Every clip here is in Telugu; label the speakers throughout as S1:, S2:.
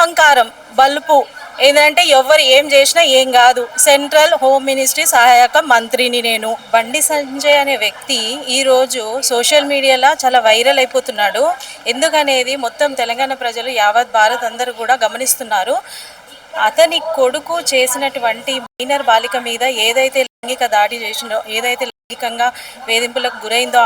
S1: అహంకారం బలుపు ఏంటంటే ఎవరు ఏం చేసినా ఏం కాదు. సెంట్రల్ హోమ్ మినిస్ట్రీ సహాయక మంత్రిని నేను. బండి సంజయ్ అనే వ్యక్తి ఈరోజు సోషల్ మీడియాలో చాలా వైరల్ అయిపోతున్నాడు. ఎందుకనేది మొత్తం తెలంగాణ ప్రజలు, యావత్ భారత్ అందరూ కూడా గమనిస్తున్నారు. అతని కొడుకు చేసినటువంటి మైనర్ బాలిక మీద ఏదైతే లైంగిక దాడి చేసిందో, ఏదైతే లైంగికంగా వేధింపులకు గురైందో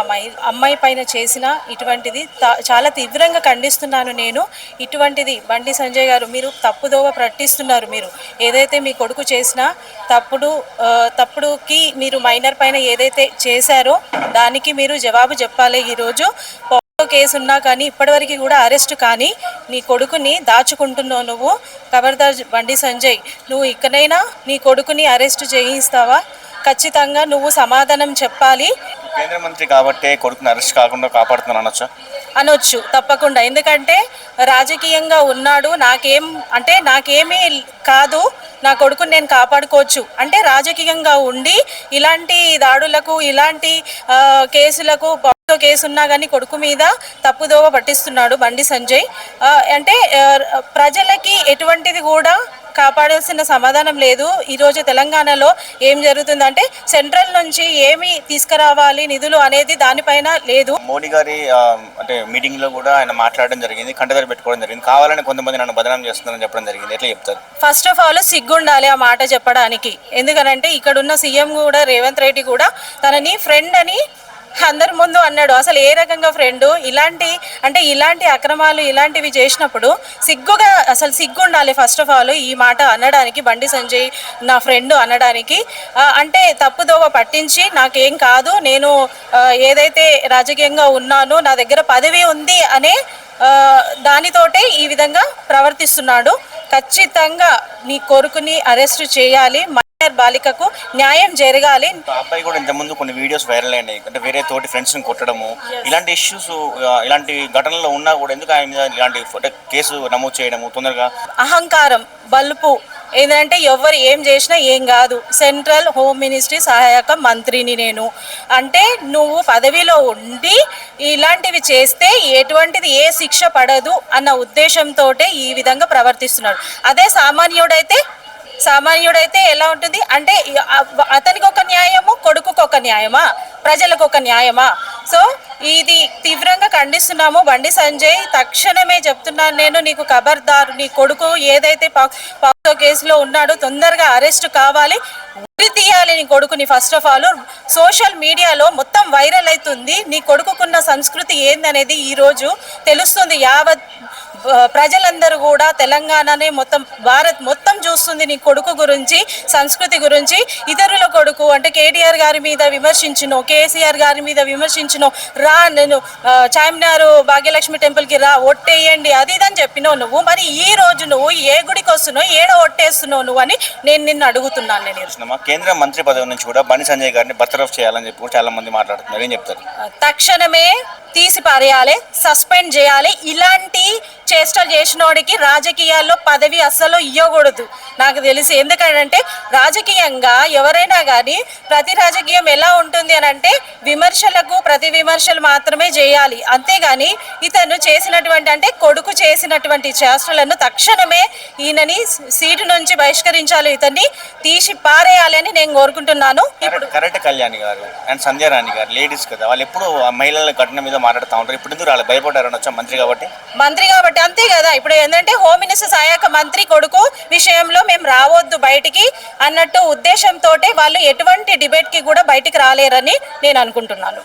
S1: అమ్మాయి పైన చేసిన ఇటువంటిది చాలా తీవ్రంగా ఖండిస్తున్నాను నేను. ఇటువంటిది బండి సంజయ్ గారు, మీరు తప్పుదోవ పట్టిస్తున్నారు. మీరు ఏదైతే మీ కొడుకు చేసిన తప్పుడుకి మీరు మైనర్ పైన ఏదైతే చేశారో దానికి మీరు జవాబు చెప్పాలి. ఈరోజు కేసు ఉన్నా కానీ ఇప్పటివరకు కూడా అరెస్ట్ కానీ నీ కొడుకుని దాచుకుంటున్నావు నువ్వు. ఖబర్దార్ బండి సంజయ్, నువ్వు ఇకనైనా నీ కొడుకుని అరెస్ట్ చేయిస్తావా? ఖచ్చితంగా నువ్వు సమాధానం చెప్పాలి.
S2: కేంద్ర మంత్రి కాబట్టి కొడుకుని అరెస్ట్ కాకుండా కాపాడుతున్నాను అనొచ్చా?
S1: అనొచ్చు, తప్పకుండా. ఎందుకంటే రాజకీయంగా ఉన్నాడు. నాకేమీ కాదు, నా కొడుకుని నేను కాపాడుకోవచ్చు అంటే రాజకీయంగా ఉండి ఇలాంటి దాడులకు, ఇలాంటి కేసులకు కేసు ఉన్నా కానీ కొడుకు మీద తప్పుదోవ పట్టిస్తున్నాడు బండి సంజయ్. అంటే ప్రజలకి ఎటువంటిది కూడా కాపాడాల్సిన సమాధానం లేదు. ఈరోజు తెలంగాణలో ఏం జరుగుతుందంటే సెంట్రల్ నుంచి ఏమి తీసుకురావాలి నిధులు అనేది దానిపైన లేదు.
S2: మోడీ గారి అంటే మీటింగ్ లో కూడా ఆయన మాట్లాడడం జరిగింది, కంటదరి పెట్టుకోవడం జరిగింది. కావాలని కొంతమంది నన్ను బదనాం చేస్తున్నారని చెప్పడం జరిగింది. ఎట్లా చెప్తారు?
S1: ఫస్ట్ ఆఫ్ ఆల్ సిగ్గుండాలి ఆ మాట చెప్పడానికి. ఎందుకనంటే ఇక్కడున్న సీఎం కూడా, రేవంత్ రెడ్డి కూడా తనని ఫ్రెండ్ అని అందరి ముందు అన్నాడు. అసలు ఏ రకంగా ఫ్రెండ్? ఇలాంటి అక్రమాలు ఇలాంటివి చేసినప్పుడు సిగ్గు ఉండాలి ఫస్ట్ ఆఫ్ ఆల్ ఈ మాట అనడానికి. బండి సంజయ్ నా ఫ్రెండ్ అనడానికి అంటే తప్పుదోవ పట్టించి నాకేం కాదు, నేను ఏదైతే రాజకీయంగా ఉన్నానో నా దగ్గర పదవి ఉంది అనే దానితోటే ఈ విధంగా ప్రవర్తిస్తున్నాడు. ఖచ్చితంగా నీ కొడుకుని అరెస్ట్ చేయాలి. బాలికకు న్యాయం జరగాలి.
S2: అబ్బాయి కూడా ఇంతకుముందు కొన్ని వీడియోస్ వైరల్ అయినాయి. అంటే వేరే తోటి ఫ్రెండ్స్ని కొట్టడము, ఇలాంటి ఇష్యూస్, ఇలాంటి ఘటనలు ఉన్నా కూడా ఎందుకు ఆయన మీద ఇలాంటి కేసు నమోదు చేయడము తొందరగా?
S1: అహంకారం బలుపు ఏంటంటే ఎవరు ఏం చేసినా ఏం కాదు. సెంట్రల్ హోమ్ మినిస్ట్రీ సహాయక మంత్రిని నేను. అంటే నువ్వు పదవిలో ఉండి ఇలాంటివి చేస్తే ఎటువంటిది ఏ శిక్ష పడదు అన్న ఉద్దేశంతో ఈ విధంగా ప్రవర్తిస్తున్నాడు. అదే సామాన్యుడైతే ఎలా ఉంటుంది అంటే అతనికి ఒక న్యాయము, కొడుకుకు ఒక న్యాయమా, ప్రజలకు ఒక న్యాయమా? సో ఇది తీవ్రంగా ఖండిస్తున్నాము. బండి సంజయ్, తక్షణమే చెప్తున్నాను నేను, నీకు ఖబర్దారు. నీ కొడుకు ఏదైతే పాక్సో కేసులో ఉన్నాడో తొందరగా అరెస్ట్ కావాలి, ఉరి తీయాలి నీ కొడుకుని. ఫస్ట్ ఆఫ్ ఆల్ సోషల్ మీడియాలో మొత్తం వైరల్ అవుతుంది. నీ కొడుకుకున్న సంస్కృతి ఏందనేది ఈరోజు తెలుస్తుంది. యావత్ ప్రజలందరూ కూడా, తెలంగాణనే మొత్తం, భారత్ మొత్తం చూస్తుంది నీ కొడుకు గురించి, సంస్కృతి గురించి. ఇతరుల కొడుకు అంటే కేటీఆర్ గారి మీద విమర్శించినో, కేసీఆర్ గారి మీద విమర్శించినో, రా నేను చార్మినార్ భాగ్యలక్ష్మి టెంపుల్కి రా, ఒట్టేయండి అది ఇదని చెప్పినావు నువ్వు. మరి ఈ రోజు నువ్వు ఏ గుడికి వస్తున్నావు, ఏడో ఒట్టేస్తున్నావు నువ్వు అని నేను నిన్ను అడుగుతున్నాను. నేను
S2: కేంద్ర మంత్రి పదవి నుంచి కూడా బండి సంజయ్ గారిని బర్తరఫ్ చేయాలని చెప్పి చాలా మంది మాట్లాడుతున్నారు. ఏం చెప్తారు?
S1: తక్షణమే తీసి పారేయాలి, సస్పెండ్ చేయాలి. ఇలాంటి చేష్టలు చేసినోడికి రాజకీయాల్లో పదవి అస్సలు ఇవ్వకూడదు నాకు తెలిసి. ఎందుకంటే రాజకీయంగా ఎవరైనా కానీ ప్రతి రాజకీయం ఎలా ఉంటుంది అని అంటే ప్రతి విమర్శలు మాత్రమే చేయాలి. అంతేగాని ఇతను చేసినటువంటి అంటే కొడుకు చేసినటువంటి చేష్టలను తక్షణమే ఈయనని సీటు నుంచి బహిష్కరించాలి, ఇతన్ని తీసి పారేయాలి అని నేను కోరుకుంటున్నాను.
S2: ఇప్పుడు కరెక్ట్ కళ్యాణి గారు అండ్ సంధ్య రాణి గారు లేడీస్ కదా, వాళ్ళు ఎప్పుడు మహిళల ఘటన మీద మాట్లాడుతూ ఉంటారు. ఇప్పుడు ఎందుకు వాళ్ళు భయపడ్డారని వచ్చా? మంత్రి కాబట్టి
S1: అంతే కదా. ఇప్పుడు ఏంటంటే హోమ్ మినిస్టర్ సహాయక మంత్రి కొడుకు విషయంలో మేము రావద్దు బయటికి అన్నట్టు ఉద్దేశంతో వాళ్ళు ఎటువంటి డిబేట్కి కూడా బయటికి రాలేరని నేను అనుకుంటున్నాను.